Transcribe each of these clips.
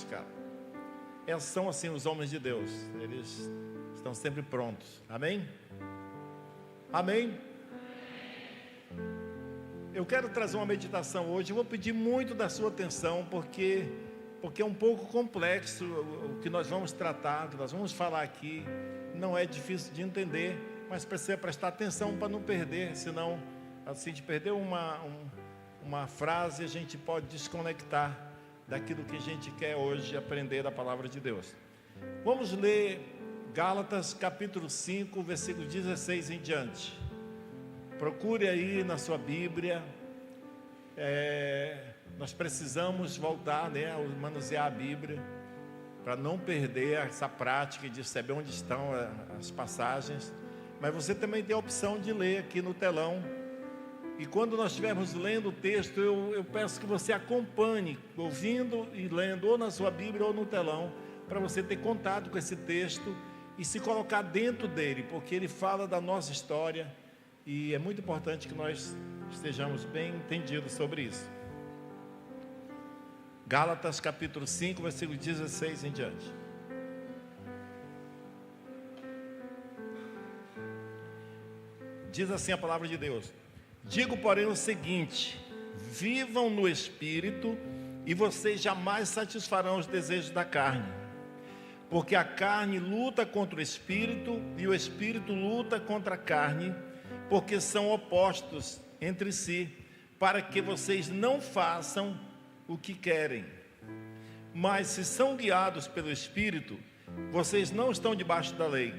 Cara, são assim os homens de Deus, eles estão sempre prontos. Amém? Amém? Eu quero trazer uma meditação hoje. Eu vou pedir muito da sua atenção, porque é um pouco complexo o que nós vamos tratar, o que nós vamos falar aqui. Não é difícil de entender, mas precisa prestar atenção para não perder, senão, assim, de perder uma frase, a gente pode desconectar daquilo que a gente quer hoje aprender da palavra de Deus. Vamos ler Gálatas capítulo 5, versículo 16 em diante. Procure aí na sua Bíblia. Nós precisamos voltar, a manusear a Bíblia, para não perder essa prática de saber onde estão as passagens. Mas você também tem a opção de ler aqui no telão. E quando nós estivermos lendo o texto, eu peço que você acompanhe, ouvindo e lendo, ou na sua Bíblia ou no telão, para você ter contato com esse texto e se colocar dentro dele, porque ele fala da nossa história e é muito importante que nós estejamos bem entendidos sobre isso. Gálatas capítulo 5, versículo 16 em diante. Diz assim a palavra de Deus: digo, porém, o seguinte: vivam no Espírito, e vocês jamais satisfarão os desejos da carne, porque a carne luta contra o Espírito, e o Espírito luta contra a carne, porque são opostos entre si, para que vocês não façam o que querem. Mas se são guiados pelo Espírito, vocês não estão debaixo da lei.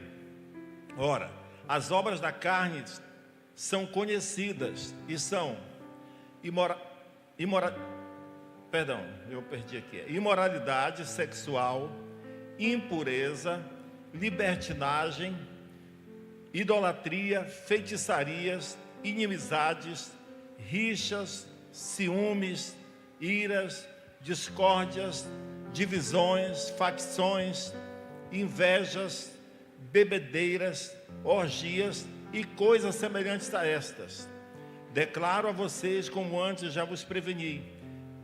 Ora, as obras da carne são conhecidas e são imoralidade sexual, impureza, libertinagem, idolatria, feitiçarias, inimizades, rixas, ciúmes, iras, discórdias, divisões, facções, invejas, bebedeiras, orgias e coisas semelhantes a estas. Declaro a vocês, como antes já vos preveni,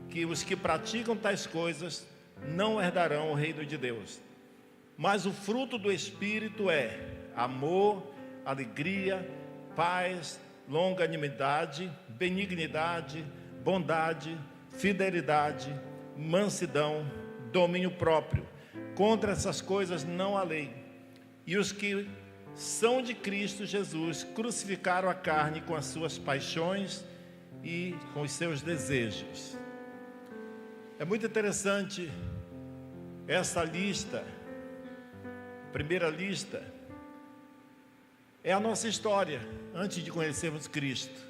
que os que praticam tais coisas não herdarão o reino de Deus. Mas o fruto do Espírito é amor, alegria, paz, longanimidade, benignidade, bondade, fidelidade, mansidão, domínio próprio. Contra essas coisas não há lei. E os que são de Cristo Jesus crucificaram a carne com as suas paixões e com os seus desejos. É muito interessante essa lista. A primeira lista é a nossa história antes de conhecermos Cristo.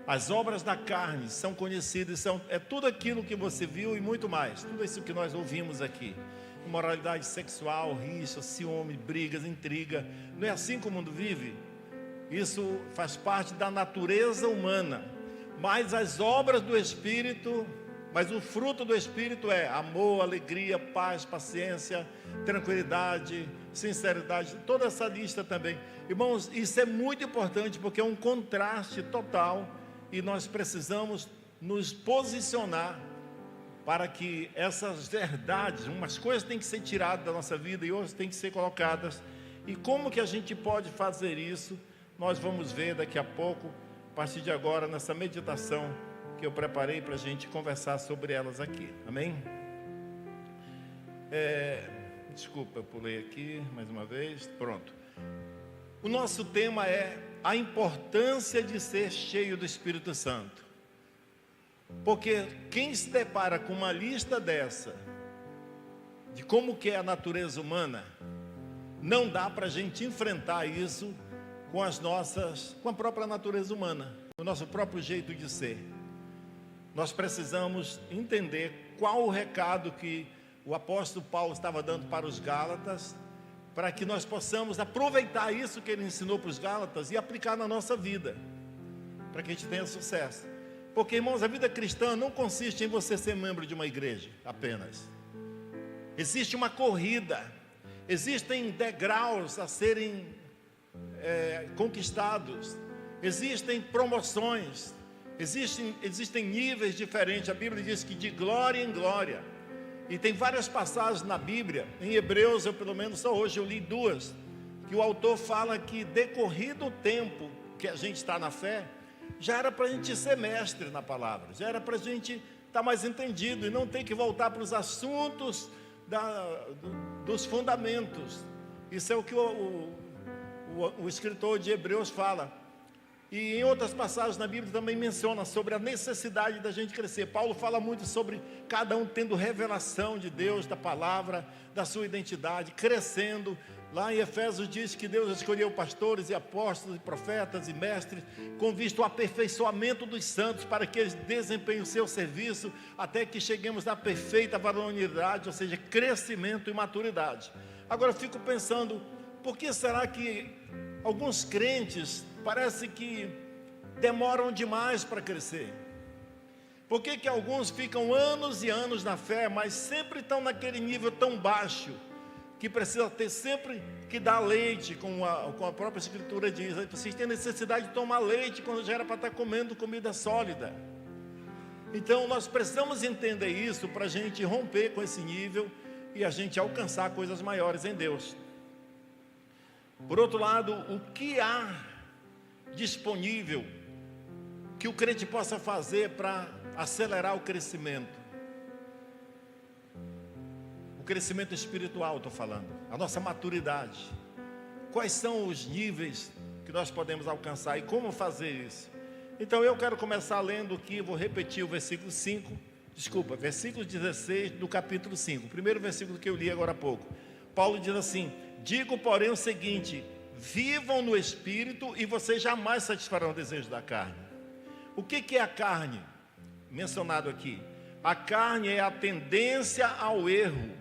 As obras da carne são conhecidas, é tudo aquilo que você viu e muito mais, tudo isso que nós ouvimos aqui. Imoralidade sexual, rixa, ciúme, brigas, intriga. Não é assim que o mundo vive? Isso faz parte da natureza humana. Mas as obras do Espírito, mas o fruto do Espírito é amor, alegria, paz, paciência, tranquilidade, sinceridade. Toda essa lista também. Irmãos, isso é muito importante porque é um contraste total e nós precisamos nos posicionar para que essas verdades, umas coisas têm que ser tiradas da nossa vida e outras têm que ser colocadas. E como que a gente pode fazer isso? Nós vamos ver daqui a pouco, a partir de agora, nessa meditação que eu preparei para a gente conversar sobre elas aqui. Amém? Desculpa, eu pulei aqui mais uma vez. Pronto. O nosso tema é a importância de ser cheio do Espírito Santo. Porque quem se depara com uma lista dessa, de como que é a natureza humana, não dá para a gente enfrentar isso com a própria natureza humana, o nosso próprio jeito de ser. Nós precisamos entender qual o recado que o apóstolo Paulo estava dando para os Gálatas, para que nós possamos aproveitar isso que ele ensinou para os Gálatas e aplicar na nossa vida, para que a gente tenha sucesso. Porque, irmãos, a vida cristã não consiste em você ser membro de uma igreja apenas. Existe uma corrida, existem degraus a serem conquistados, existem promoções, existem níveis diferentes. A Bíblia diz que de glória em glória. E tem várias passagens na Bíblia, em Hebreus, eu pelo menos só hoje eu li duas, que o autor fala que decorrido o tempo que a gente está na fé, já era para a gente ser mestre na palavra, já era para a gente estar mais entendido e não ter que voltar para os assuntos dos fundamentos. Isso é o que o escritor de Hebreus fala. E em outras passagens na Bíblia também menciona sobre a necessidade da gente crescer. Paulo fala muito sobre cada um tendo revelação de Deus, da palavra, da sua identidade, crescendo. Lá em Efésios diz que Deus escolheu pastores e apóstolos e profetas e mestres com vista ao aperfeiçoamento dos santos para que eles desempenhem o seu serviço até que cheguemos à perfeita varonilidade, ou seja, crescimento e maturidade. Agora eu fico pensando, por que será que alguns crentes parece que demoram demais para crescer? Por que alguns ficam anos e anos na fé, mas sempre estão naquele nível tão baixo, que precisa ter sempre que dar leite, como a própria Escritura diz? Vocês têm necessidade de tomar leite quando já era para estar comendo comida sólida. Então nós precisamos entender isso para a gente romper com esse nível e a gente alcançar coisas maiores em Deus. Por outro lado, o que há disponível que o crente possa fazer para acelerar o crescimento? O crescimento espiritual, estou falando, a nossa maturidade. Quais são os níveis que nós podemos alcançar e como fazer isso? Então eu quero começar lendo aqui, vou repetir o versículo 16 do capítulo 5, o primeiro versículo que eu li agora há pouco. Paulo diz assim: digo, porém, o seguinte: vivam no Espírito e vocês jamais satisfarão o desejo da carne. O que é a carne? Mencionado aqui. A carne é a tendência ao erro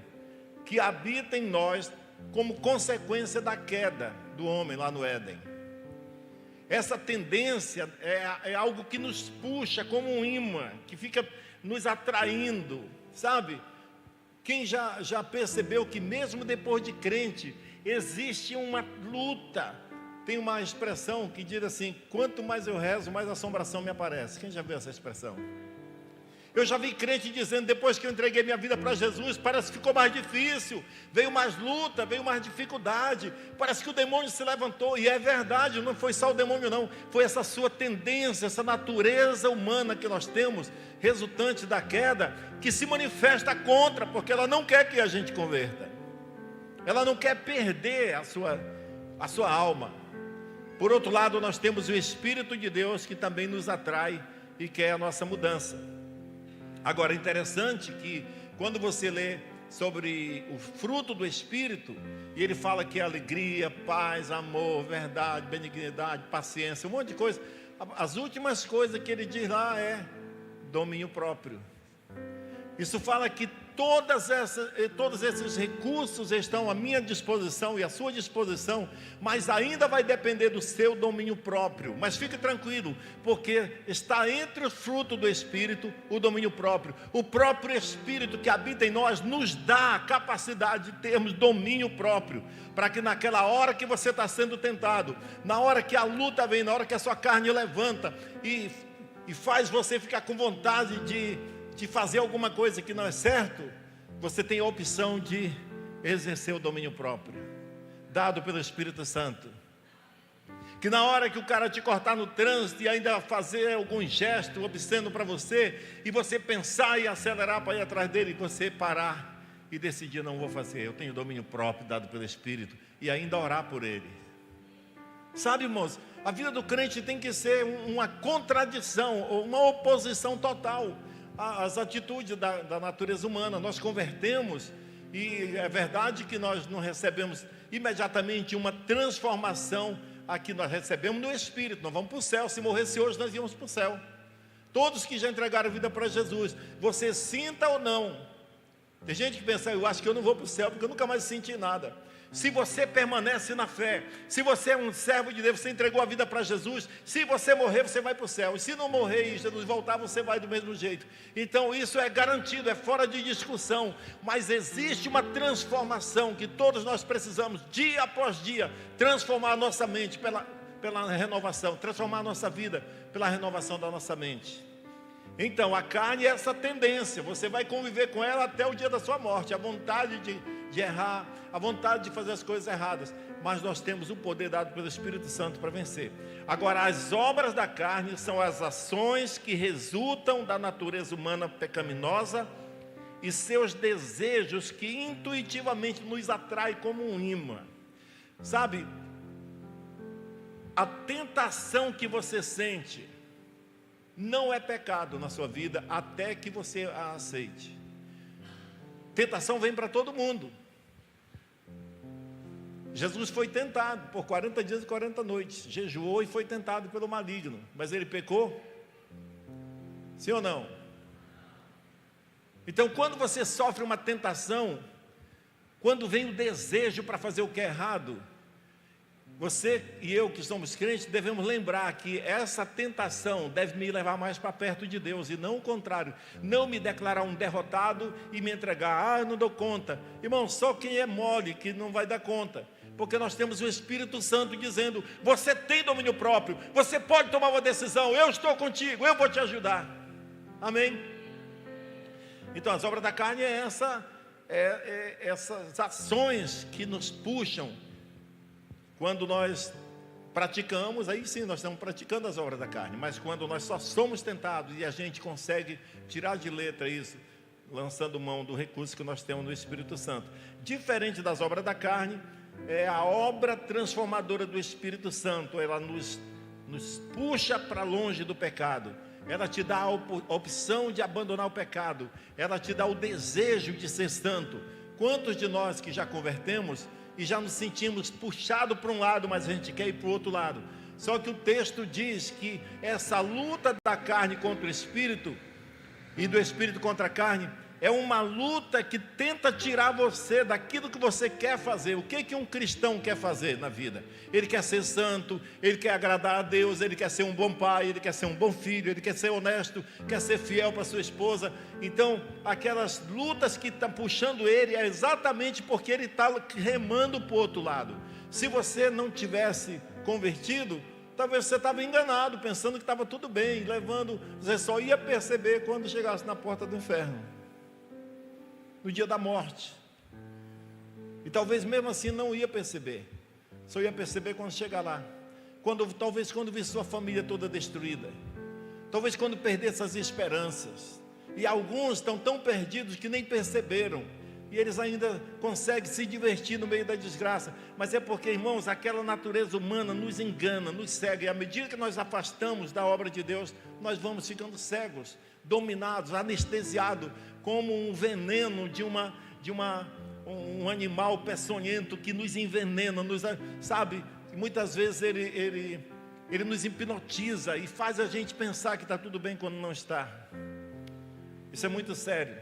que habita em nós como consequência da queda do homem lá no Éden. Essa tendência é algo que nos puxa como um imã, que fica nos atraindo, sabe? Quem já percebeu que mesmo depois de crente, existe uma luta? Tem uma expressão que diz assim: quanto mais eu rezo, mais assombração me aparece. Quem já viu essa expressão? Eu já vi crente dizendo: depois que eu entreguei minha vida para Jesus, parece que ficou mais difícil, veio mais luta, veio mais dificuldade, parece que o demônio se levantou. E é verdade, não foi só o demônio não, foi essa sua tendência, essa natureza humana que nós temos, resultante da queda, que se manifesta contra, porque ela não quer que a gente converta, ela não quer perder a sua alma. Por outro lado, nós temos o Espírito de Deus, que também nos atrai e quer a nossa mudança. Agora, é interessante que quando você lê sobre o fruto do Espírito, e ele fala que é alegria, paz, amor, verdade, benignidade, paciência, um monte de coisa. As últimas coisas que ele diz lá é domínio próprio. Isso fala que todos esses recursos estão à minha disposição e à sua disposição, mas ainda vai depender do seu domínio próprio. Mas fique tranquilo, porque está entre o fruto do Espírito o domínio próprio. O próprio Espírito que habita em nós nos dá a capacidade de termos domínio próprio, para que naquela hora que você está sendo tentado, na hora que a luta vem, na hora que a sua carne levanta e faz você ficar com vontade de fazer alguma coisa que não é certo, você tem a opção de exercer o domínio próprio, dado pelo Espírito Santo. Que na hora que o cara te cortar no trânsito e ainda fazer algum gesto obsceno para você, e você pensar e acelerar para ir atrás dele, e você parar e decidir: não vou fazer, eu tenho domínio próprio dado pelo Espírito, e ainda orar por ele. Sabe, irmãos, a vida do crente tem que ser uma contradição, ou uma oposição total as atitudes da natureza humana. Nós convertemos, e é verdade que nós não recebemos imediatamente uma transformação. Aqui nós recebemos no Espírito, nós vamos para o céu. Se morresse hoje, nós íamos para o céu. Todos que já entregaram a vida para Jesus, você sinta ou não. Tem gente que pensa: eu acho que eu não vou para o céu, porque eu nunca mais senti nada. Se você permanece na fé, se você é um servo de Deus, você entregou a vida para Jesus, se você morrer, você vai para o céu. E se não morrer e Jesus voltar, você vai do mesmo jeito. Então isso é garantido, é fora de discussão. Mas existe uma transformação que todos nós precisamos, dia após dia, transformar a nossa mente pela renovação, transformar a nossa vida pela renovação da nossa mente. Então, a carne é essa tendência, você vai conviver com ela até o dia da sua morte, a vontade de errar, a vontade de fazer as coisas erradas, mas nós temos o poder dado pelo Espírito Santo para vencer. Agora, as obras da carne são as ações que resultam da natureza humana pecaminosa e seus desejos que intuitivamente nos atraem como um imã. Sabe, a tentação que você sente não é pecado na sua vida até que você a aceite. Tentação vem para todo mundo. Jesus foi tentado por 40 dias e 40 noites, jejuou e foi tentado pelo maligno, mas ele pecou? Sim ou não? Então, quando você sofre uma tentação, quando vem o desejo para fazer o que é errado, você e eu que somos crentes devemos lembrar que essa tentação deve me levar mais para perto de Deus e não o contrário, não me declarar um derrotado e me entregar, eu não dou conta. Irmão, só quem é mole que não vai dar conta, porque nós temos o Espírito Santo dizendo, você tem domínio próprio, você pode tomar uma decisão, eu estou contigo, eu vou te ajudar. Amém? Então as obras da carne é essas ações que nos puxam. Quando nós praticamos, aí sim nós estamos praticando as obras da carne, mas quando nós só somos tentados e a gente consegue tirar de letra isso, lançando mão do recurso que nós temos no Espírito Santo. Diferente das obras da carne, é a obra transformadora do Espírito Santo, ela nos puxa para longe do pecado, ela te dá a opção de abandonar o pecado, ela te dá o desejo de ser santo. Quantos de nós que já convertemos e já nos sentimos puxados para um lado, mas a gente quer ir para o outro lado? Só que o texto diz que essa luta da carne contra o Espírito e do Espírito contra a carne é uma luta que tenta tirar você daquilo que você quer fazer. O que um cristão quer fazer na vida? Ele quer ser santo, ele quer agradar a Deus, ele quer ser um bom pai, ele quer ser um bom filho, ele quer ser honesto, quer ser fiel para sua esposa. Então, aquelas lutas que estão puxando ele é exatamente porque ele está remando para o outro lado. Se você não tivesse convertido, talvez você estava enganado, pensando que estava tudo bem, você só ia perceber quando chegasse na porta do inferno, no dia da morte. E talvez mesmo assim não ia perceber, só ia perceber quando chegar lá, talvez quando vir sua família toda destruída, talvez quando perder essas esperanças. E alguns estão tão perdidos que nem perceberam, e eles ainda conseguem se divertir no meio da desgraça, mas é porque, irmãos, aquela natureza humana nos engana, nos cega, e à medida que nós afastamos da obra de Deus, nós vamos ficando cegos, dominados, anestesiados, como um veneno de um animal peçonhento que nos envenena, sabe? Muitas vezes ele nos hipnotiza e faz a gente pensar que está tudo bem quando não está. Isso é muito sério.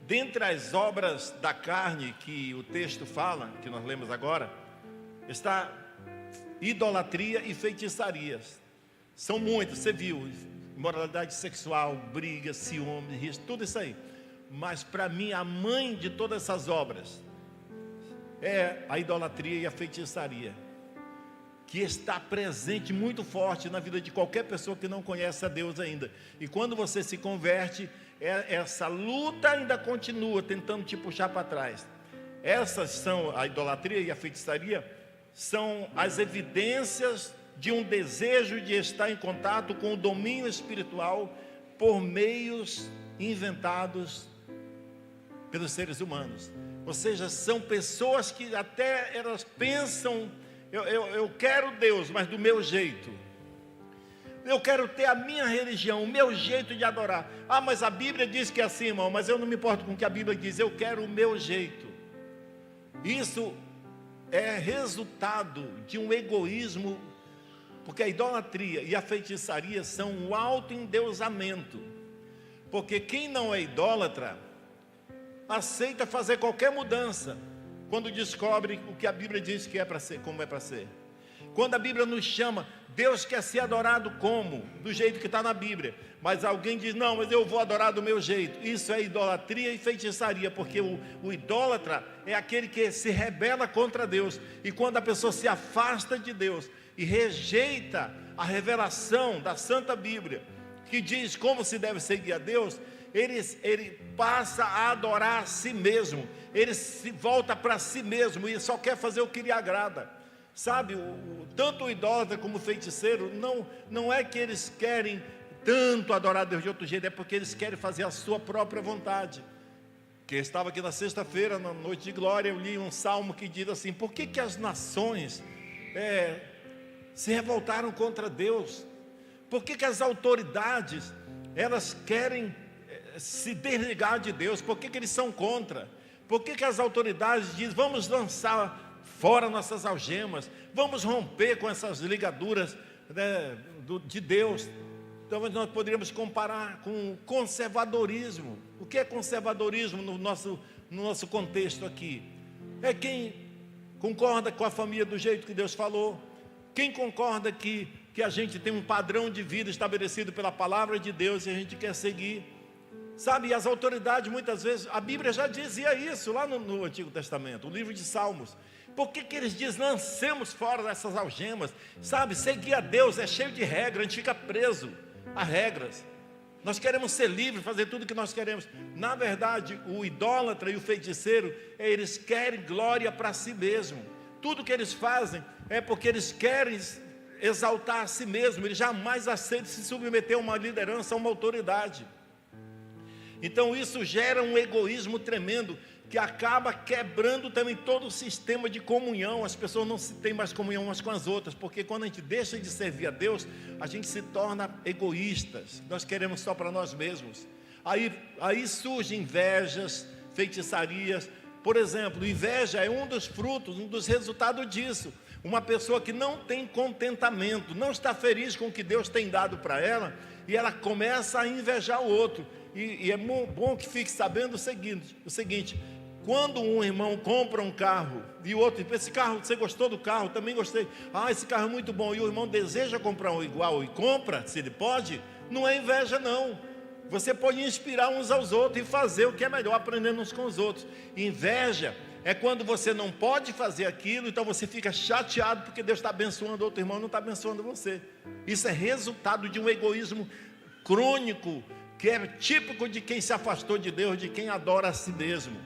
Dentre as obras da carne que o texto fala, que nós lemos agora, está idolatria e feitiçarias. São muitas, você viu, imoralidade sexual, briga, ciúme, risco, tudo isso aí. Mas para mim a mãe de todas essas obras é a idolatria e a feitiçaria, que está presente muito forte na vida de qualquer pessoa que não conhece a Deus ainda. E quando você se converte, essa luta ainda continua tentando te puxar para trás. Essas são, a idolatria e a feitiçaria, são as evidências de um desejo de estar em contato com o domínio espiritual por meios inventados pelos seres humanos. Ou seja, são pessoas que até elas pensam, eu quero Deus, mas do meu jeito. Eu quero ter a minha religião, o meu jeito de adorar. Ah, mas a Bíblia diz que é assim, irmão, mas eu não me importo com o que a Bíblia diz, eu quero o meu jeito. Isso é resultado de um egoísmo, porque a idolatria e a feitiçaria são um autoendeusamento. Porque quem não é idólatra aceita fazer qualquer mudança quando descobre o que a Bíblia diz que é para ser, como é para ser. Quando a Bíblia nos chama, Deus quer ser adorado como? Do jeito que está na Bíblia. Mas alguém diz, não, mas eu vou adorar do meu jeito. Isso é idolatria e feitiçaria, porque o idólatra é aquele que se rebela contra Deus. E quando a pessoa se afasta de Deus e rejeita a revelação da Santa Bíblia, que diz como se deve seguir a Deus, ele passa a adorar a si mesmo, ele se volta para si mesmo e só quer fazer o que lhe agrada. Sabe, tanto o idólatra como o feiticeiro, não é que eles querem tanto adorar a Deus de outro jeito, é porque eles querem fazer a sua própria vontade. Que eu estava aqui na sexta-feira, na noite de glória, eu li um salmo que diz assim: por que as nações se revoltaram contra Deus? Por que as autoridades, elas querem se desligar de Deus? Por que eles são contra? Por que as autoridades dizem: vamos lançar fora nossas algemas, vamos romper com essas ligaduras, né, de Deus? Então nós poderíamos comparar com conservadorismo. O que é conservadorismo no nosso contexto aqui? É quem concorda com a família do jeito que Deus falou, quem concorda que a gente tem um padrão de vida estabelecido pela palavra de Deus e a gente quer seguir. Sabe, e as autoridades muitas vezes, a Bíblia já dizia isso lá no Antigo Testamento, o livro de Salmos. Por que eles dizem: lancemos fora dessas algemas? Sabe, seguir a Deus é cheio de regras, a gente fica preso a regras. Nós queremos ser livres, fazer tudo o que nós queremos. Na verdade, o idólatra e o feiticeiro, eles querem glória para si mesmo. Tudo que eles fazem é porque eles querem exaltar a si mesmo. Eles jamais aceitam se submeter a uma liderança, a uma autoridade. Então isso gera um egoísmo tremendo, que acaba quebrando também todo o sistema de comunhão. As pessoas não têm mais comunhão umas com as outras, porque quando a gente deixa de servir a Deus, a gente se torna egoístas. Nós queremos só para nós mesmos. Aí surgem invejas, feitiçarias. Por exemplo, inveja é um dos frutos, um dos resultados disso. Uma pessoa que não tem contentamento, não está feliz com o que Deus tem dado para ela, e ela começa a invejar o outro. E é bom que fique sabendo o seguinte: quando um irmão compra um carro e o outro diz: esse carro, você gostou do carro? Também gostei. Esse carro é muito bom. E o irmão deseja comprar um igual e compra, se ele pode, não é inveja não. Você pode inspirar uns aos outros e fazer o que é melhor, aprendendo uns com os outros. Inveja é quando você não pode fazer aquilo, então você fica chateado porque Deus está abençoando outro irmão, não está abençoando você. Isso é resultado de um egoísmo crônico, que é típico de quem se afastou de Deus, de quem adora a si mesmo.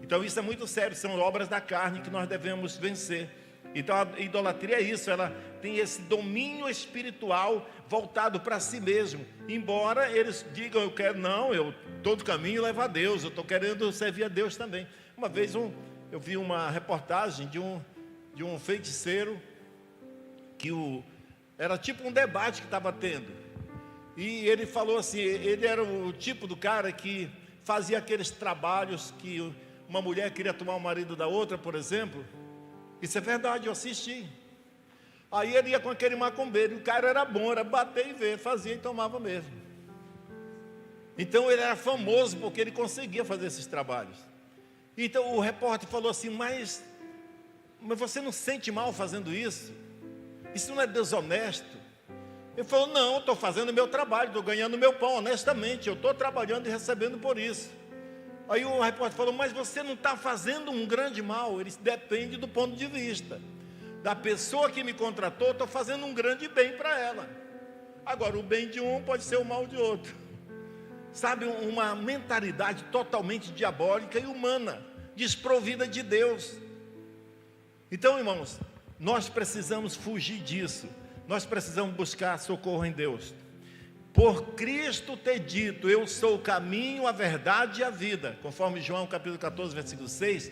Então isso é muito sério, são obras da carne que nós devemos vencer. Então a idolatria é isso, ela tem esse domínio espiritual voltado para si mesmo. Embora eles digam: todo caminho leva a Deus, eu estou querendo servir a Deus também. Uma vez eu vi uma reportagem de um feiticeiro, era tipo um debate que estava tendo. E ele falou assim, ele era o tipo do cara que fazia aqueles trabalhos que uma mulher queria tomar o marido da outra, por exemplo. Isso é verdade, eu assisti. Aí ele ia com aquele macumbeiro, o cara era bom, era bater e ver, fazia e tomava mesmo. Então ele era famoso porque ele conseguia fazer esses trabalhos. Então o repórter falou assim: mas você não sente mal fazendo isso? Isso não é desonesto? Ele falou: não, estou fazendo o meu trabalho, estou ganhando o meu pão, honestamente, eu estou trabalhando e recebendo por isso. Aí o repórter falou: mas você não está fazendo um grande mal. Ele depende do ponto de vista da pessoa que me contratou, estou fazendo um grande bem para ela. Agora, o bem de um pode ser o mal de outro. Sabe, uma mentalidade totalmente diabólica e humana, desprovida de Deus. Então, irmãos, nós precisamos fugir disso. Nós precisamos buscar socorro em Deus. Por Cristo ter dito: eu sou o caminho, a verdade e a vida, conforme João capítulo 14, versículo 6,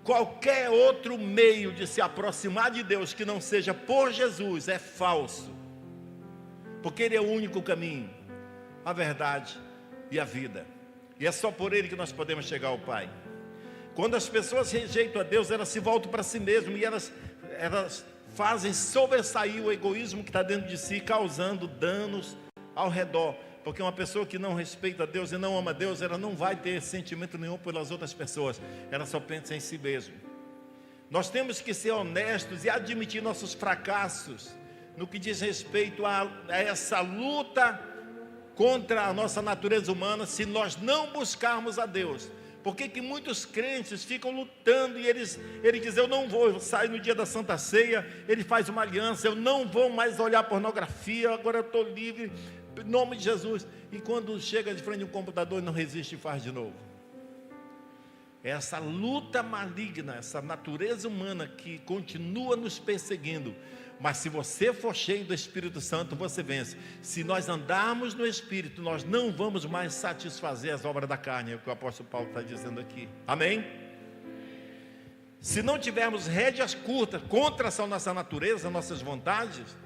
qualquer outro meio de se aproximar de Deus que não seja por Jesus é falso, porque Ele é o único caminho, a verdade e a vida, e é só por Ele que nós podemos chegar ao Pai. Quando as pessoas rejeitam a Deus, elas se voltam para si mesmas e elas fazem sobressair o egoísmo que está dentro de si, causando danos ao redor. Porque uma pessoa que não respeita Deus e não ama Deus, ela não vai ter sentimento nenhum pelas outras pessoas, ela só pensa em si mesma. Nós temos que ser honestos e admitir nossos fracassos no que diz respeito a essa luta contra a nossa natureza humana, se nós não buscarmos a Deus. Por que muitos crentes ficam lutando e ele diz: eu não vou, eu saio no dia da Santa Ceia, ele faz uma aliança: eu não vou mais olhar pornografia, agora eu estou livre. em nome de Jesus. E quando chega de frente a um computador, não resiste e faz de novo. É essa luta maligna, essa natureza humana que continua nos perseguindo. Mas se você for cheio do Espírito Santo, você vence. Se nós andarmos no Espírito, nós não vamos mais satisfazer as obras da carne. É o que o apóstolo Paulo está dizendo aqui. Amém? Se não tivermos rédeas curtas contra essa nossa natureza, nossas vontades,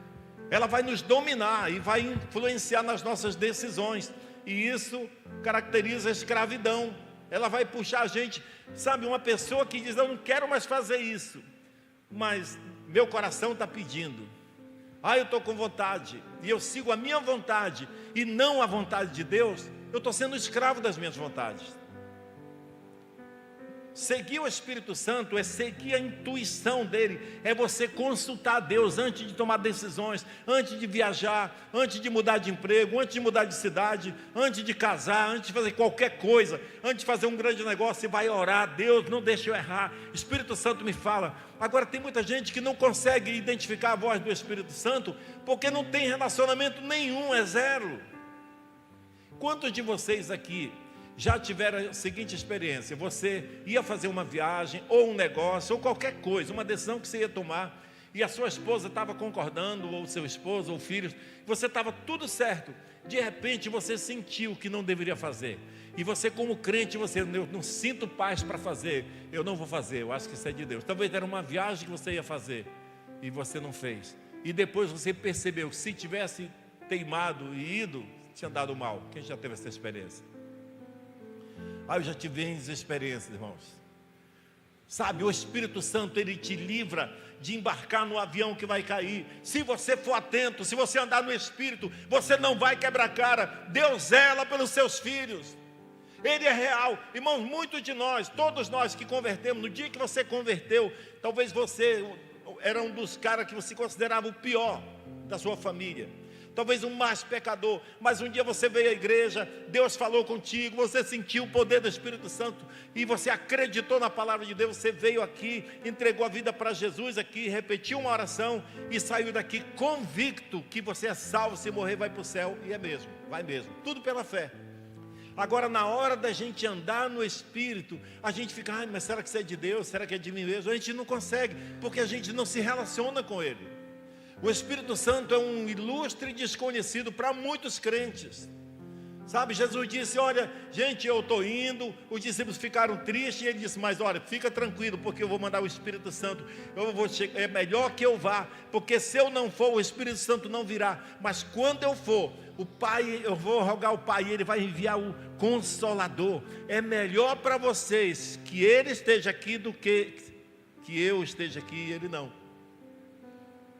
ela vai nos dominar e vai influenciar nas nossas decisões. E isso caracteriza a escravidão. Ela vai puxar a gente, sabe, uma pessoa que diz, eu não quero mais fazer isso, mas meu coração está pedindo. Eu estou com vontade, e eu sigo a minha vontade, e não a vontade de Deus. Eu estou sendo escravo das minhas vontades. Seguir o Espírito Santo é seguir a intuição dele, é você consultar Deus antes de tomar decisões, antes de viajar, antes de mudar de emprego, antes de mudar de cidade, antes de casar, antes de fazer qualquer coisa, antes de fazer um grande negócio. Você vai orar, Deus, não deixe eu errar, Espírito Santo me fala. Agora tem muita gente que não consegue identificar a voz do Espírito Santo, porque não tem relacionamento nenhum, é zero. Quantos de vocês aqui já tiveram a seguinte experiência? Você ia fazer uma viagem, ou um negócio, ou qualquer coisa, uma decisão que você ia tomar, e a sua esposa estava concordando, ou seu esposo, ou filhos, você estava tudo certo. De repente você sentiu que não deveria fazer, e você, como crente, você, eu não sinto paz para fazer, eu não vou fazer, eu acho que isso é de Deus. Talvez era uma viagem que você ia fazer e você não fez, e depois você percebeu que se tivesse teimado e ido, tinha dado mal. Quem já teve essa experiência? Eu já tive essa experiência, irmãos. Sabe, o Espírito Santo, ele te livra de embarcar no avião que vai cair. Se você for atento, se você andar no Espírito, você não vai quebrar cara. Deus zela pelos seus filhos. Ele é real. Irmãos, muitos de nós, todos nós que convertemos, no dia que você converteu, talvez você era um dos caras que você considerava o pior da sua família, talvez o mais pecador, mas um dia você veio à igreja, Deus falou contigo, você sentiu o poder do Espírito Santo, e você acreditou na palavra de Deus, você veio aqui, entregou a vida para Jesus aqui, repetiu uma oração, e saiu daqui convicto que você é salvo, se morrer vai para o céu, e é mesmo, vai mesmo, tudo pela fé. Agora, na hora da gente andar no Espírito, a gente fica, mas será que isso é de Deus? Será que é de mim mesmo? A gente não consegue, porque a gente não se relaciona com Ele. O Espírito Santo é um ilustre desconhecido para muitos crentes. Sabe, Jesus disse, olha, gente, eu estou indo. Os discípulos ficaram tristes, e ele disse, mas olha, fica tranquilo, porque eu vou mandar o Espírito Santo. É melhor que eu vá, porque se eu não for, o Espírito Santo não virá. Mas quando eu for, o Pai, eu vou rogar ao Pai, e Ele vai enviar o Consolador. É melhor para vocês que Ele esteja aqui do que eu esteja aqui e Ele não.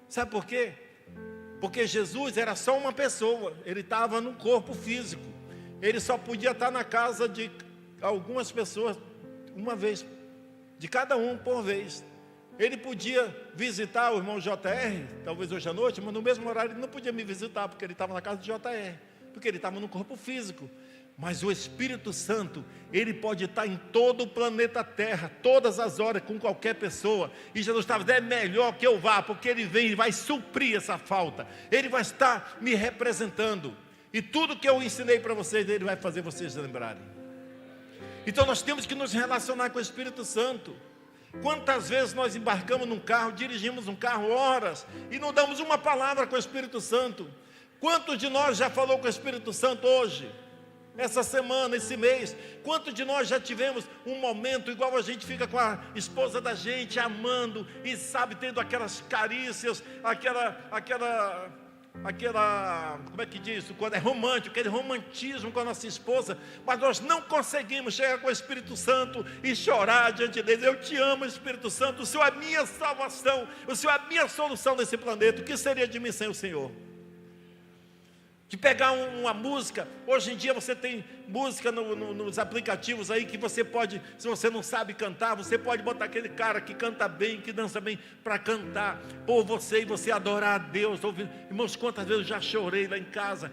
Sabe por quê? Porque Jesus era só uma pessoa, Ele estava no corpo físico, Ele só podia estar na casa de algumas pessoas, uma vez, de cada um por vez. Ele podia visitar o irmão JR, talvez hoje à noite, mas no mesmo horário ele não podia me visitar, porque ele estava na casa de JR, porque ele estava no corpo físico. Mas o Espírito Santo, ele pode estar em todo o planeta Terra, todas as horas, com qualquer pessoa. E Jesus estava dizendo, é melhor que eu vá, porque Ele vem e vai suprir essa falta. Ele vai estar me representando. E tudo que eu ensinei para vocês, Ele vai fazer vocês lembrarem. Então nós temos que nos relacionar com o Espírito Santo. Quantas vezes nós embarcamos num carro, dirigimos um carro horas, e não damos uma palavra com o Espírito Santo? Quantos de nós já falou com o Espírito Santo hoje? Essa semana, esse mês, quantos de nós já tivemos um momento igual a gente fica com a esposa da gente, amando, e sabe, tendo aquelas carícias, como é que diz isso? Quando é romântico, aquele romantismo com a nossa esposa, mas nós não conseguimos chegar com o Espírito Santo e chorar diante dele. Eu te amo, Espírito Santo, o Senhor é a minha salvação, o Senhor é a minha solução nesse planeta. O que seria de mim sem o Senhor? De pegar uma música, hoje em dia você tem música nos aplicativos aí que você pode, se você não sabe cantar, você pode botar aquele cara que canta bem, que dança bem, para cantar por você, e você adorar a Deus, ouvindo. Irmãos, quantas vezes eu já chorei lá em casa,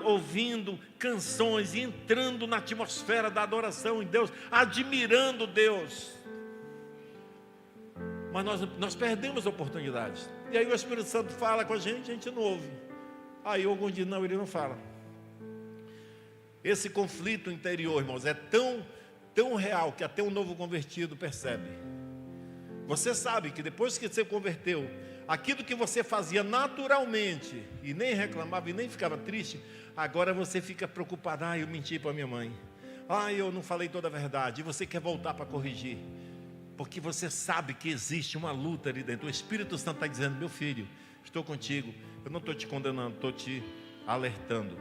ouvindo canções e entrando na atmosfera da adoração em Deus, admirando Deus. Mas nós perdemos oportunidades, e aí o Espírito Santo fala com a gente não ouve. Aí algum dia não, ele não fala. Esse conflito interior, irmãos, é tão real que até um novo convertido percebe. Você sabe que depois que você converteu, aquilo que você fazia naturalmente, e nem reclamava e nem ficava triste, agora você fica preocupado. Eu menti para minha mãe. Eu não falei toda a verdade. E você quer voltar para corrigir, porque você sabe que existe uma luta ali dentro. O Espírito Santo está dizendo: meu filho, estou contigo, eu não estou te condenando, estou te alertando.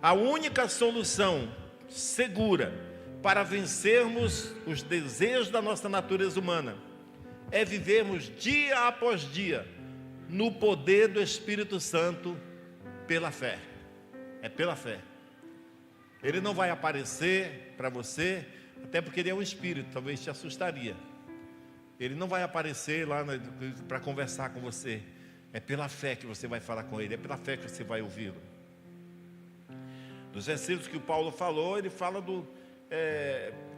A única solução segura para vencermos os desejos da nossa natureza humana é vivermos dia após dia no poder do Espírito Santo pela fé. É pela fé. Ele não vai aparecer para você, até porque ele é um espírito, talvez te assustaria. Ele não vai aparecer lá para conversar com você. É pela fé que você vai falar com ele, é pela fé que você vai ouvi-lo. Dos versículos que o Paulo falou, ele fala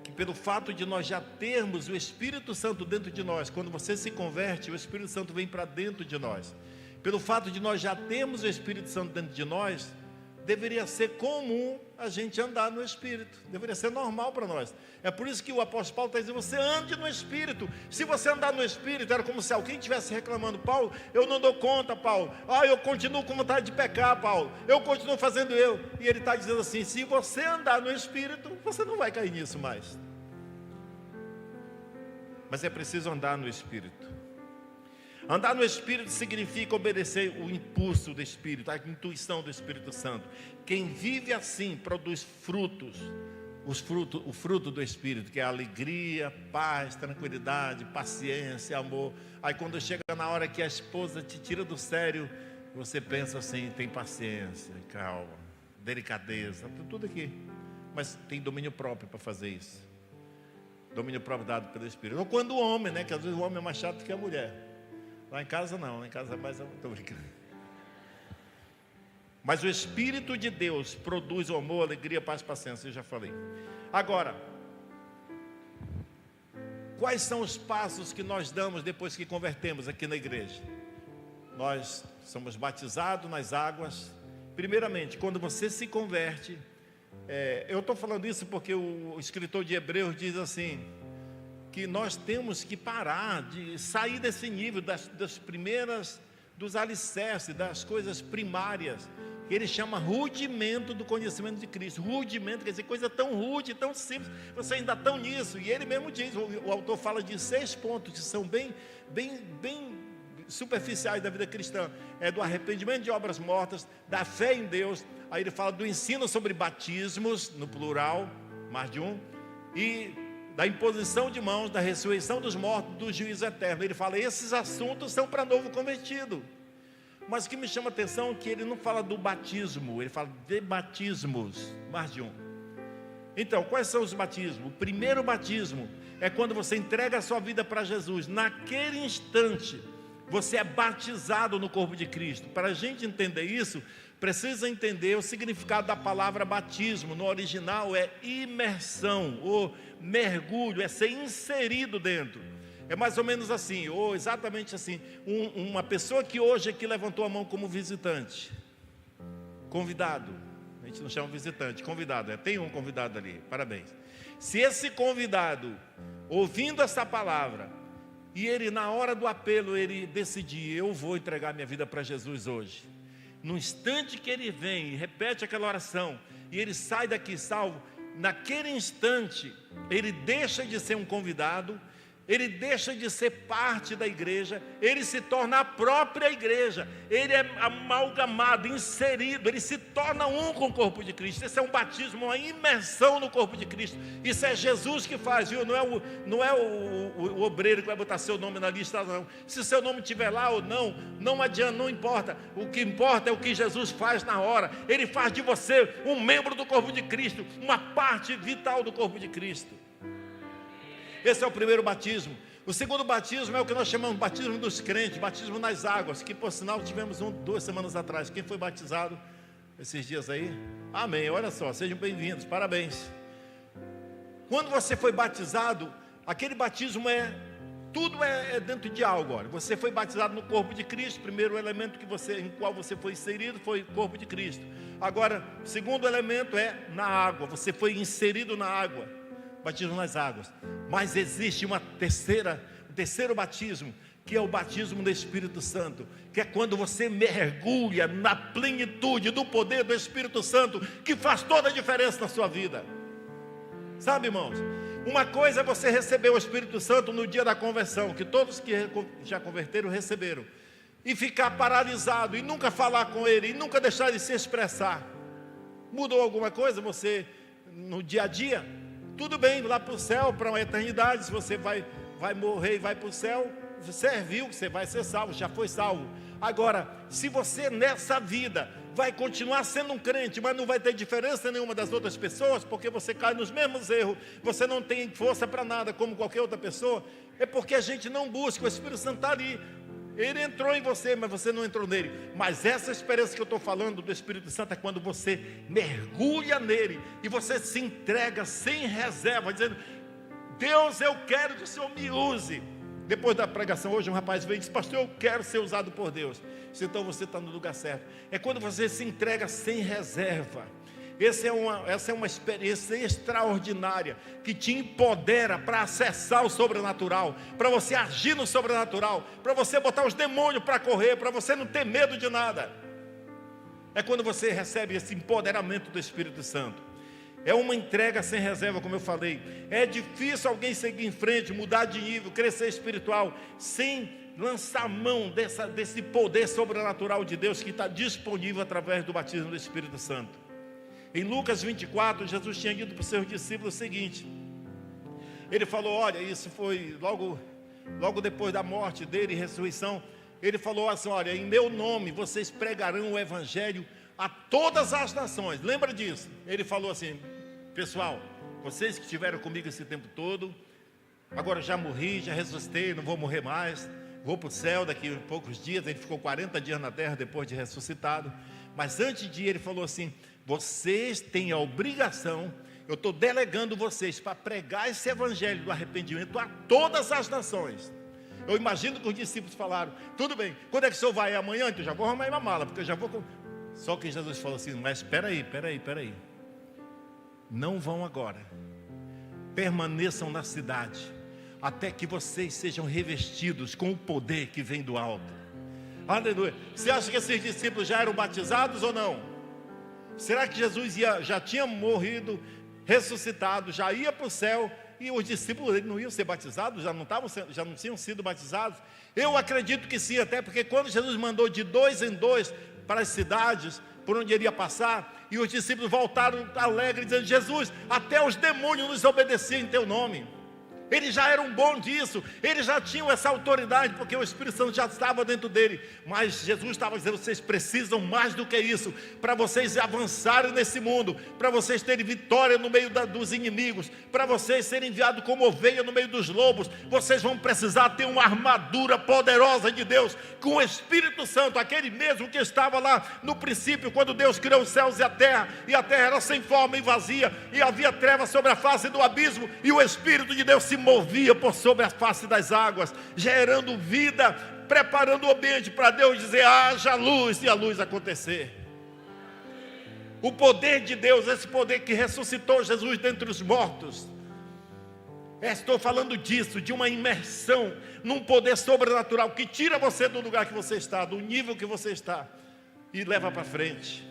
que pelo fato de nós já termos o Espírito Santo dentro de nós, quando você se converte, o Espírito Santo vem para dentro de nós. Pelo fato de nós já termos o Espírito Santo dentro de nós, deveria ser comum a gente andar no Espírito, deveria ser normal para nós. É por isso que o apóstolo Paulo está dizendo: você ande no Espírito. Se você andar no Espírito, era como se alguém estivesse reclamando: Paulo, eu não dou conta, Paulo, eu continuo com vontade de pecar, Paulo, eu continuo fazendo eu. E ele está dizendo assim: se você andar no Espírito, você não vai cair nisso mais. Mas é preciso andar no Espírito. Andar no Espírito significa obedecer o impulso do Espírito, a intuição do Espírito Santo. Quem vive assim produz frutos, o fruto do Espírito, que é alegria, paz, tranquilidade, paciência, amor. Aí quando chega na hora que a esposa te tira do sério, você pensa assim: tem paciência, calma, delicadeza, tudo aqui. Mas tem domínio próprio para fazer isso. Domínio próprio dado pelo Espírito. Não quando o homem, que às vezes o homem é mais chato que a mulher. Lá em casa não, lá em casa é mais... Estou brincando. Mas o Espírito de Deus produz o amor, alegria, paz, paciência, eu já falei. Agora, quais são os passos que nós damos depois que convertemos aqui na igreja? Nós somos batizados nas águas. Primeiramente, quando você se converte, eu estou falando isso porque o escritor de Hebreus diz assim, que nós temos que parar de sair desse nível das primeiras, dos alicerces, das coisas primárias. Ele chama rudimento do conhecimento de Cristo. Rudimento quer dizer coisa tão rude, tão simples, você ainda está nisso. E ele mesmo diz, o autor fala de 6 pontos que são bem superficiais da vida cristã. É do arrependimento de obras mortas, da fé em Deus. Aí ele fala do ensino sobre batismos, no plural, mais de um, e da imposição de mãos, da ressurreição dos mortos, do juízo eterno. Ele fala: esses assuntos são para novo convertido. Mas o que me chama a atenção é que ele não fala do batismo, ele fala de batismos, mais de um. Então, quais são os batismos? O primeiro batismo é quando você entrega a sua vida para Jesus. Naquele instante, você é batizado no corpo de Cristo. Para a gente entender isso, precisa entender o significado da palavra batismo. No original é imersão, ou mergulho, é ser inserido dentro. É mais ou menos assim, ou exatamente assim. Uma pessoa que hoje aqui levantou a mão como visitante, convidado. A gente não chama visitante, convidado. Tem um convidado ali, parabéns. Se esse convidado, ouvindo essa palavra, e ele na hora do apelo, ele decidir: eu vou entregar minha vida para Jesus hoje. No instante que ele vem e repete aquela oração, e ele sai daqui salvo, naquele instante, ele deixa de ser um convidado, ele deixa de ser parte da igreja, ele se torna a própria igreja, ele é amalgamado, inserido, ele se torna um com o corpo de Cristo. Esse é um batismo, uma imersão no corpo de Cristo. Isso é Jesus que faz, viu? Não é o obreiro que vai botar seu nome na lista, não. Se seu nome estiver lá ou não, não adianta, não importa. O que importa é o que Jesus faz na hora. Ele faz de você um membro do corpo de Cristo, uma parte vital do corpo de Cristo. Esse é o primeiro batismo. O segundo batismo é o que nós chamamos de batismo dos crentes, batismo nas águas, que por sinal tivemos 2 semanas atrás. Quem foi batizado esses dias aí? Amém, olha só, sejam bem-vindos, parabéns. Quando você foi batizado, aquele batismo é Tudo é dentro de algo. Olha, você foi batizado no corpo de Cristo. Primeiro elemento em qual você foi inserido foi o corpo de Cristo. Agora, o segundo elemento é na água. Você foi inserido na água, batismo nas águas. Mas existe um terceiro batismo, que é o batismo do Espírito Santo, que é quando você mergulha na plenitude do poder do Espírito Santo, que faz toda a diferença na sua vida. Sabe, irmãos, uma coisa é você receber o Espírito Santo no dia da conversão, que todos que já converteram receberam, e ficar paralisado, e nunca falar com Ele, e nunca deixar Ele se expressar. Mudou alguma coisa você no dia a dia? Tudo bem, lá para o céu, para uma eternidade, se você vai morrer e vai para o céu, serviu, você vai ser salvo, já foi salvo. Agora, se você nessa vida vai continuar sendo um crente, mas não vai ter diferença nenhuma das outras pessoas, porque você cai nos mesmos erros, você não tem força para nada como qualquer outra pessoa, é porque a gente não busca. O Espírito Santo está ali, ele entrou em você, mas você não entrou nele. Mas essa experiência que eu estou falando do Espírito Santo é quando você mergulha nele e você se entrega sem reserva, dizendo: Deus, eu quero que o Senhor me use. Depois da pregação hoje, um rapaz veio e disse: pastor, eu quero ser usado por Deus. Então você está no lugar certo. É quando você se entrega sem reserva. Essa é uma experiência extraordinária, que te empodera para acessar o sobrenatural, para você agir no sobrenatural, para você botar os demônios para correr, para você não ter medo de nada. É quando você recebe esse empoderamento do Espírito Santo. É uma entrega sem reserva, como eu falei. É difícil alguém seguir em frente, mudar de nível, crescer espiritual, sem lançar mão desse poder sobrenatural de Deus, que está disponível através do batismo do Espírito Santo. Em Lucas 24, Jesus tinha dito para os seus discípulos o seguinte. Ele falou: olha, isso foi logo depois da morte dele e ressurreição. Ele falou assim: olha, em meu nome vocês pregarão o Evangelho a todas as nações. Lembra disso? Ele falou assim: pessoal, vocês que estiveram comigo esse tempo todo, agora já morri, já ressuscitei, não vou morrer mais, vou para o céu daqui a poucos dias. Ele ficou 40 dias na terra depois de ressuscitado. Mas antes de ir, ele falou assim: vocês têm a obrigação, eu estou delegando vocês para pregar esse evangelho do arrependimento a todas as nações. Eu imagino que os discípulos falaram: tudo bem, quando é que o senhor vai? Amanhã? Então já vou arrumar uma mala, porque eu já vou... Só que Jesus falou assim: mas espera aí, não vão agora, permaneçam na cidade, até que vocês sejam revestidos com o poder que vem do alto. Aleluia. Você acha que esses discípulos já eram batizados ou não? Será que Jesus já tinha morrido, ressuscitado, já ia para o céu, e os discípulos dele não iam ser batizados, já não tinham sido batizados? Eu acredito que sim, até porque quando Jesus mandou de 2 em 2 para as cidades por onde ele ia passar, e os discípulos voltaram alegres, dizendo: Jesus, até os demônios nos obedeciam em teu nome. Eles já eram bons disso, eles já tinham essa autoridade, porque o Espírito Santo já estava dentro dele. Mas Jesus estava dizendo: vocês precisam mais do que isso, para vocês avançarem nesse mundo, para vocês terem vitória no meio dos inimigos, para vocês serem enviados como ovelha no meio dos lobos. Vocês vão precisar ter uma armadura poderosa de Deus, com o Espírito Santo, aquele mesmo que estava lá no princípio, quando Deus criou os céus e a terra era sem forma e vazia, e havia trevas sobre a face do abismo, e o Espírito de Deus se movia por sobre a face das águas, gerando vida, preparando o ambiente para Deus dizer: haja luz, e a luz acontecer. O poder de Deus, esse poder que ressuscitou Jesus dentre os mortos, estou falando disso, de uma imersão num poder sobrenatural que tira você do lugar que você está, do nível que você está, e leva para frente.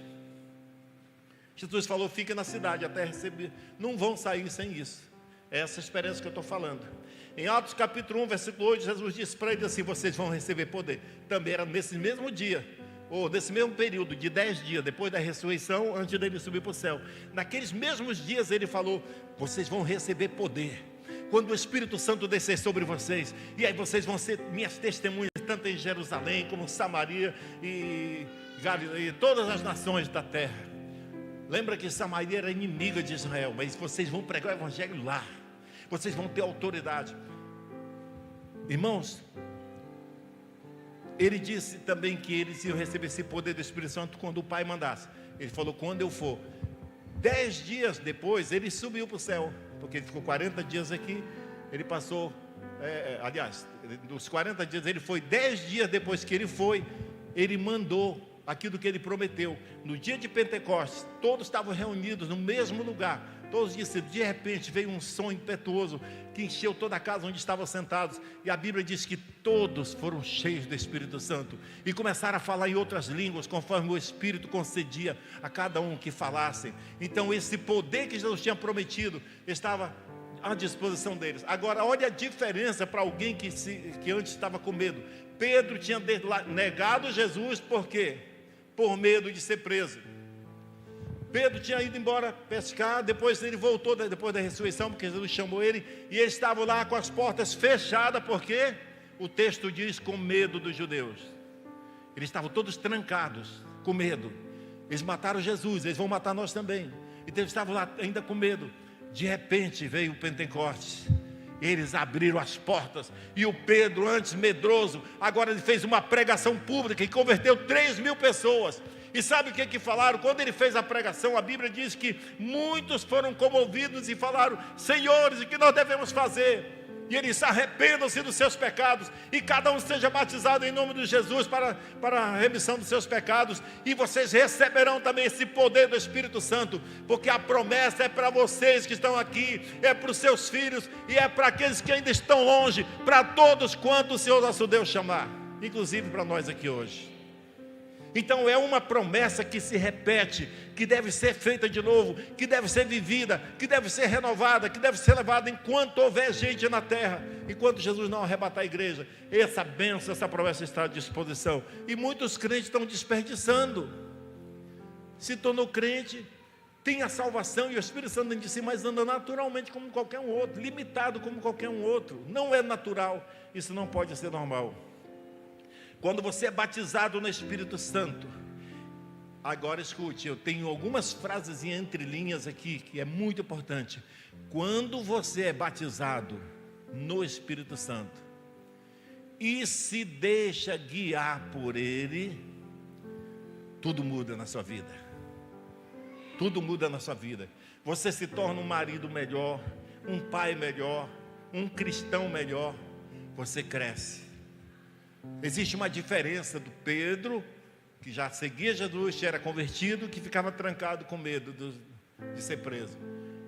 Jesus falou: fica na cidade até receber. Não vão sair sem isso. É essa experiência que eu estou falando. Em Atos capítulo 1, versículo 8, Jesus disse para eles assim: vocês vão receber poder. Também era nesse mesmo dia, ou nesse mesmo período de 10 dias, depois da ressurreição, antes dele subir para o céu. Naqueles mesmos dias ele falou: vocês vão receber poder, quando o Espírito Santo descer sobre vocês. E aí vocês vão ser minhas testemunhas, tanto em Jerusalém, como Samaria e Galileia, todas as nações da terra. Lembra que Samaria era inimiga de Israel, mas vocês vão pregar o evangelho lá. Vocês vão ter autoridade. Irmãos, ele disse também que eles iam receber esse poder do Espírito Santo quando o Pai mandasse. Ele falou: quando eu for. 10 dias depois, ele subiu para o céu, porque ele ficou 40 dias aqui. Ele passou aliás, dos 40 dias, ele foi 10 dias depois que ele foi, ele mandou aquilo que ele prometeu. No dia de Pentecostes, todos estavam reunidos no mesmo lugar, todos disseram, de repente veio um som impetuoso, que encheu toda a casa onde estavam sentados, e a Bíblia diz que todos foram cheios do Espírito Santo, e começaram a falar em outras línguas, conforme o Espírito concedia a cada um que falassem. Então esse poder que Jesus tinha prometido, estava à disposição deles. Agora olha a diferença para alguém que antes estava com medo. Pedro tinha negado Jesus, por quê? Por medo de ser preso. Pedro tinha ido embora pescar, depois ele voltou, depois da ressurreição, porque Jesus chamou ele, e eles estavam lá com as portas fechadas, porque o texto diz, com medo dos judeus. Eles estavam todos trancados, com medo. Eles mataram Jesus, eles vão matar nós também. Então eles estavam lá ainda com medo. De repente veio o Pentecostes, eles abriram as portas, e o Pedro, antes medroso, agora ele fez uma pregação pública, e converteu 3.000 pessoas. E sabe o que falaram? Quando ele fez a pregação, a Bíblia diz que muitos foram comovidos e falaram, senhores, o que nós devemos fazer? E eles arrependam-se dos seus pecados, e cada um seja batizado em nome de Jesus para a remissão dos seus pecados, e vocês receberão também esse poder do Espírito Santo, porque a promessa é para vocês que estão aqui, é para os seus filhos, e é para aqueles que ainda estão longe, para todos quanto o Senhor nosso Deus chamar, inclusive para nós aqui hoje. Então é uma promessa que se repete, que deve ser feita de novo, que deve ser vivida, que deve ser renovada, que deve ser levada enquanto houver gente na terra, enquanto Jesus não arrebatar a igreja. Essa bênção, essa promessa está à disposição, e muitos crentes estão desperdiçando. Se tornou crente, tem a salvação e o Espírito Santo dentro de si, mas anda naturalmente como qualquer um outro, limitado como qualquer um outro. Não é natural, isso não pode ser normal. Quando você é batizado no Espírito Santo, agora escute, eu tenho algumas frases entre linhas aqui, que é muito importante. Quando você é batizado no Espírito Santo, e se deixa guiar por Ele, tudo muda na sua vida. Tudo muda na sua vida. Você se torna um marido melhor, um pai melhor, um cristão melhor. Você cresce. Existe uma diferença do Pedro, que já seguia Jesus, que era convertido, que ficava trancado com medo de ser preso.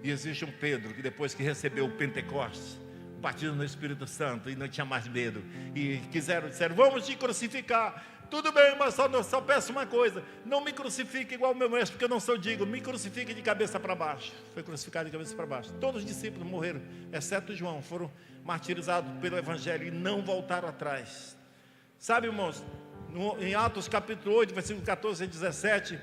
E existe um Pedro, que depois que recebeu o Pentecostes, o batismo no Espírito Santo, e não tinha mais medo, e disseram, vamos te crucificar. Tudo bem, mas só peço uma coisa, não me crucifique igual o meu mestre, porque eu não sou digno, me crucifique de cabeça para baixo. Foi crucificado de cabeça para baixo. Todos os discípulos morreram, exceto João, foram martirizados pelo Evangelho e não voltaram atrás. Sabe, irmãos, em Atos capítulo 8, versículo 14 a 17,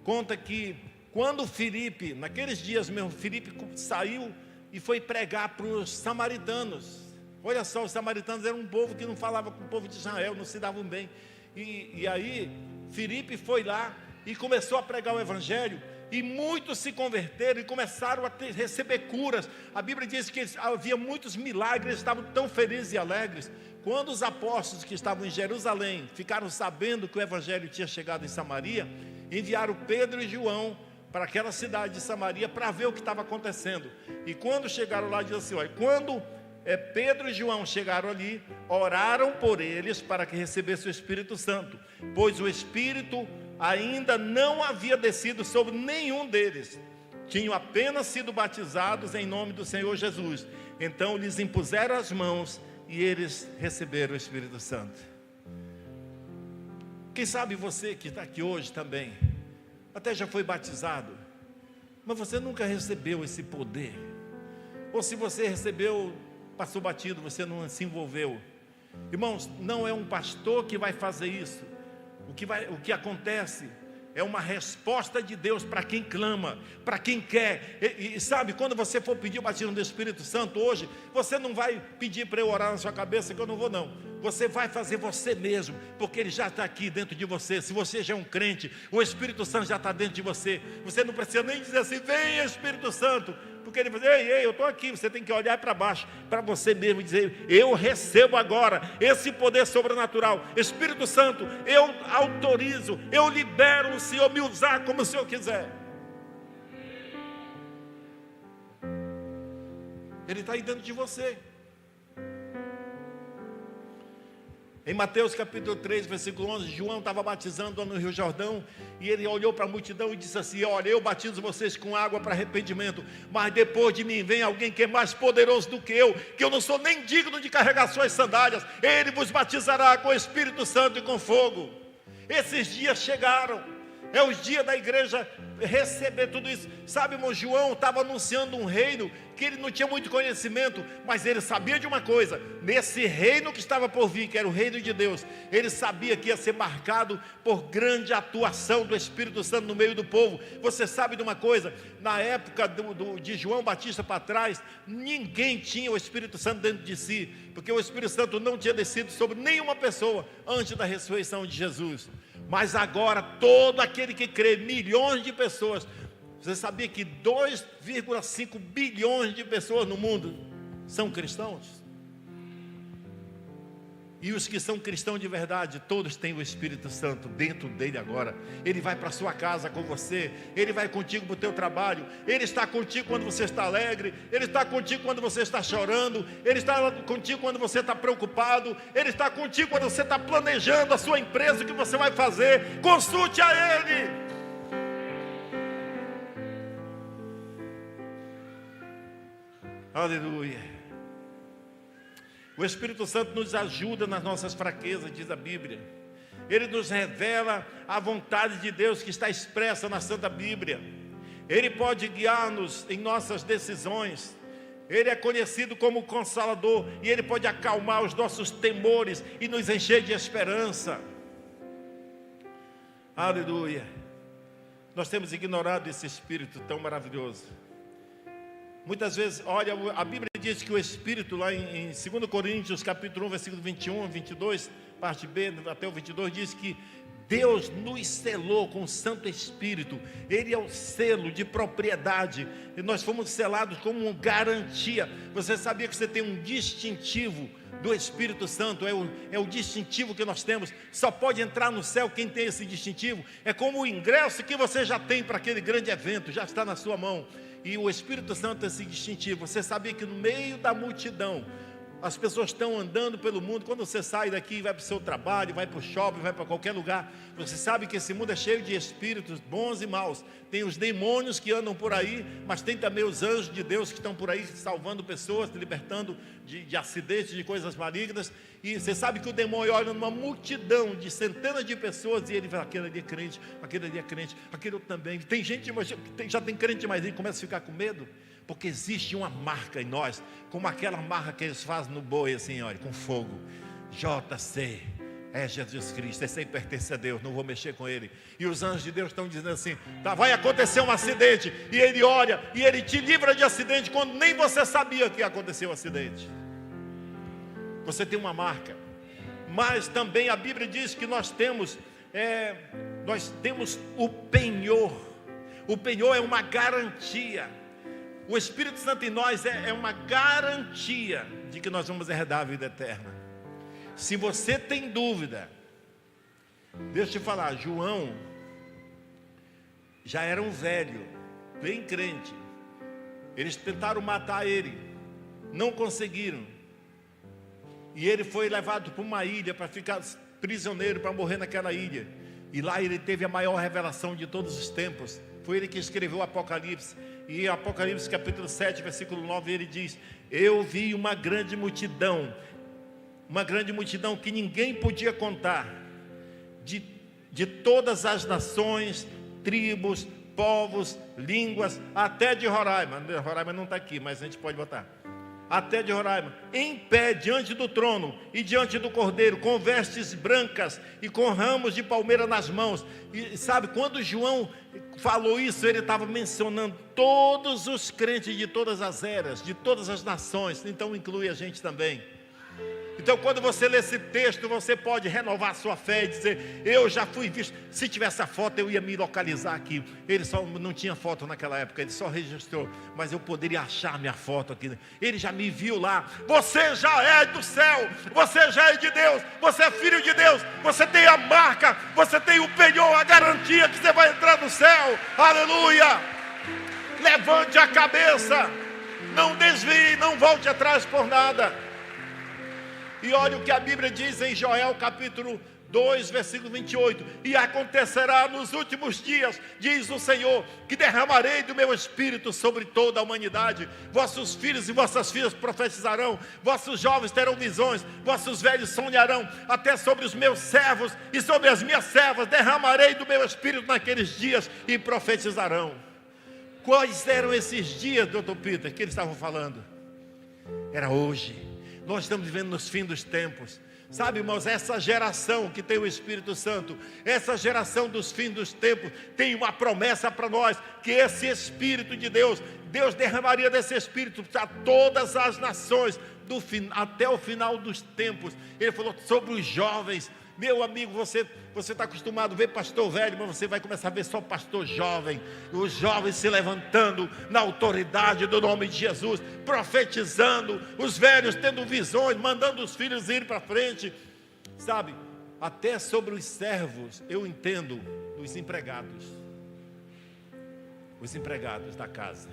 conta que quando Filipe, naqueles dias mesmo, Filipe saiu e foi pregar para os samaritanos. Olha só, os samaritanos eram um povo que não falava com o povo de Israel, não se davam bem. E aí, Filipe foi lá e começou a pregar o Evangelho, e muitos se converteram e começaram a receber curas. A Bíblia diz que havia muitos milagres, eles estavam tão felizes e alegres. Quando os apóstolos que estavam em Jerusalém ficaram sabendo que o Evangelho tinha chegado em Samaria, enviaram Pedro e João para aquela cidade de Samaria para ver o que estava acontecendo. E quando chegaram lá, diz assim, olha, quando Pedro e João chegaram ali, oraram por eles para que recebessem o Espírito Santo, pois o Espírito ainda não havia descido sobre nenhum deles, tinham apenas sido batizados em nome do Senhor Jesus. Então lhes impuseram as mãos e eles receberam o Espírito Santo. Quem sabe você que está aqui hoje também, até já foi batizado, mas você nunca recebeu esse poder, ou se você recebeu, passou batido, você não se envolveu. Irmãos, não é um pastor que vai fazer isso. O que acontece é uma resposta de Deus para quem clama, para quem quer. E sabe, quando você for pedir o batismo do Espírito Santo hoje, você não vai pedir para eu orar na sua cabeça, que eu não vou não. Você vai fazer você mesmo, porque Ele já está aqui dentro de você. Se você já é um crente, o Espírito Santo já está dentro de você. Você não precisa nem dizer assim, venha Espírito Santo, porque Ele vai dizer, ei, eu estou aqui. Você tem que olhar para baixo, para você mesmo e dizer, eu recebo agora esse poder sobrenatural. Espírito Santo, eu autorizo, eu libero o Senhor me usar como o Senhor quiser. Ele está aí dentro de você. Em Mateus capítulo 3, versículo 11, João estava batizando no Rio Jordão, e ele olhou para a multidão e disse assim: olha, eu batizo vocês com água para arrependimento, mas depois de mim vem alguém que é mais poderoso do que eu não sou nem digno de carregar suas sandálias. Ele vos batizará com o Espírito Santo e com fogo. Esses dias chegaram, é os dias da igreja receber tudo isso. Sabe, irmão, João estava anunciando um reino que ele não tinha muito conhecimento, mas ele sabia de uma coisa: nesse reino que estava por vir, que era o reino de Deus, ele sabia que ia ser marcado por grande atuação do Espírito Santo no meio do povo. Você sabe de uma coisa, na época de João Batista para trás, ninguém tinha o Espírito Santo dentro de si, porque o Espírito Santo não tinha descido sobre nenhuma pessoa antes da ressurreição de Jesus. Mas agora, todo aquele que crê, milhões de pessoas. Você sabia que 2,5 bilhões de pessoas no mundo são cristãos? E os que são cristãos de verdade, todos têm o Espírito Santo dentro dele agora. Ele vai para a sua casa com você, ele vai contigo para o teu trabalho, ele está contigo quando você está alegre, ele está contigo quando você está chorando, ele está contigo quando você está preocupado, ele está contigo quando você está planejando a sua empresa, o que você vai fazer. Consulte a ele. Aleluia. O Espírito Santo nos ajuda nas nossas fraquezas, diz a Bíblia. Ele nos revela a vontade de Deus que está expressa na Santa Bíblia. Ele pode guiar-nos em nossas decisões. Ele é conhecido como Consolador, e Ele pode acalmar os nossos temores e nos encher de esperança. Aleluia. Nós temos ignorado esse Espírito tão maravilhoso. Muitas vezes, olha, a Bíblia diz que o Espírito, lá em 2 Coríntios, capítulo 1, versículo 21, 22, parte B, até o 22, diz que Deus nos selou com o Santo Espírito. Ele é o selo de propriedade, e nós fomos selados como uma garantia. Você sabia que você tem um distintivo do Espírito Santo? É o distintivo que nós temos. Só pode entrar no céu quem tem esse distintivo. É como o ingresso que você já tem para aquele grande evento, já está na sua mão. E o Espírito Santo é esse distintivo. Você sabia que no meio da multidão, as pessoas estão andando pelo mundo. Quando você sai daqui e vai para o seu trabalho, vai para o shopping, vai para qualquer lugar, você sabe que esse mundo é cheio de espíritos bons e maus. Tem os demônios que andam por aí, mas tem também os anjos de Deus que estão por aí salvando pessoas, libertando de acidentes, de coisas malignas. E você sabe que o demônio olha numa multidão de centenas de pessoas e ele fala: aquele ali é crente, aquele ali é crente, aquele outro também. Tem gente, já tem crente, mas ele começa a ficar com medo. Porque existe uma marca em nós, como aquela marca que eles fazem no boi, assim, olha, com fogo. JC, é Jesus Cristo, esse aí pertence a Deus, não vou mexer com ele. E os anjos de Deus estão dizendo assim: tá, vai acontecer um acidente, e ele olha, e ele te livra de acidente, quando nem você sabia que ia acontecer um acidente. Você tem uma marca. Mas também a Bíblia diz que nós temos o penhor. O penhor é uma garantia. O Espírito Santo em nós é uma garantia de que nós vamos herdar a vida eterna. Se você tem dúvida, deixa eu te falar, João já era um velho, bem crente. Eles tentaram matar ele, não conseguiram. E ele foi levado para uma ilha para ficar prisioneiro, para morrer naquela ilha. E lá ele teve a maior revelação de todos os tempos. Foi ele que escreveu o Apocalipse. E em Apocalipse capítulo 7, versículo 9, ele diz: eu vi uma grande multidão que ninguém podia contar, de todas as nações, tribos, povos, línguas, até de Roraima. Roraima não está aqui, mas a gente pode botar. Até de Roraima, em pé diante do trono e diante do Cordeiro, com vestes brancas e com ramos de palmeira nas mãos. E sabe, quando João falou isso, ele estava mencionando todos os crentes de todas as eras, de todas as nações, então inclui a gente também. Então, quando você lê esse texto, você pode renovar a sua fé e dizer: eu já fui visto. Se tivesse a foto, eu ia me localizar aqui. Ele só não tinha foto naquela época, ele só registrou, mas eu poderia achar minha foto aqui. Ele já me viu lá. Você já é do céu, você já é de Deus, você é filho de Deus, você tem a marca, você tem o penhor, a garantia que você vai entrar no céu. Aleluia! Levante a cabeça, não desvie, não volte atrás por nada. E olha o que a Bíblia diz em Joel capítulo 2, versículo 28. E acontecerá nos últimos dias, diz o Senhor, que derramarei do meu espírito sobre toda a humanidade. Vossos filhos e vossas filhas profetizarão, vossos jovens terão visões, vossos velhos sonharão, até sobre os meus servos e sobre as minhas servas derramarei do meu espírito naqueles dias e profetizarão. Quais eram esses dias, doutor Peter, que eles estavam falando? Era hoje. Nós estamos vivendo nos fins dos tempos. Sabe, irmãos, essa geração que tem o Espírito Santo, essa geração dos fins dos tempos, tem uma promessa para nós, que esse Espírito de Deus, Deus derramaria desse Espírito para todas as nações, até o final dos tempos. Ele falou sobre os jovens. Meu amigo, você está acostumado a ver pastor velho, mas você vai começar a ver só pastor jovem, os jovens se levantando na autoridade do nome de Jesus, profetizando, os velhos tendo visões, mandando os filhos ir para frente, sabe, até sobre os servos, eu entendo, os empregados da casa.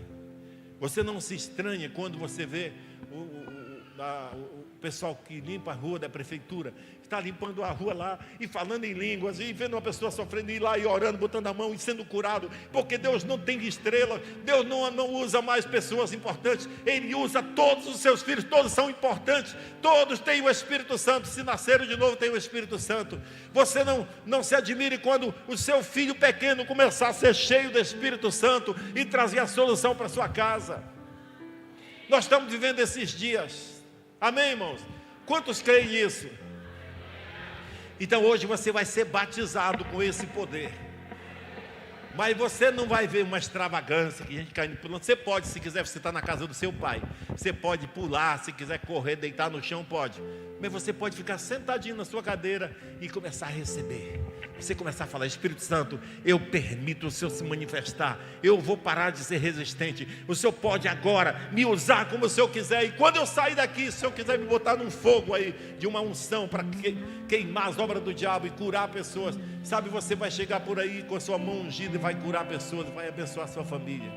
Você não se estranha quando você vê o pessoal que limpa a rua da prefeitura, está limpando a rua lá e falando em línguas e vendo uma pessoa sofrendo, ir lá e orando, botando a mão e sendo curado, porque Deus não tem estrela, Deus não usa mais pessoas importantes, Ele usa todos os seus filhos, todos são importantes, todos têm o Espírito Santo, se nasceram de novo têm o Espírito Santo. Você não se admire quando o seu filho pequeno começar a ser cheio do Espírito Santo e trazer a solução para a sua casa. Nós estamos vivendo esses dias, amém, irmãos? Quantos creem nisso? Então hoje você vai ser batizado com esse poder. Mas você não vai ver uma extravagância que a gente caindo pulando. Você pode, se quiser, você está na casa do seu pai, você pode pular, se quiser correr, deitar no chão, pode. Mas você pode ficar sentadinho na sua cadeira e começar a receber. Você começar a falar: Espírito Santo, eu permito o Senhor se manifestar, eu vou parar de ser resistente, o Senhor pode agora me usar como o Senhor quiser, e quando eu sair daqui, se o Senhor quiser me botar num fogo aí, de uma unção para queimar as obras do diabo e curar pessoas, sabe, você vai chegar por aí com a sua mão ungida e vai curar pessoas, vai abençoar a sua família,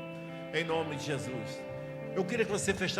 em nome de Jesus. Eu queria que você fechasse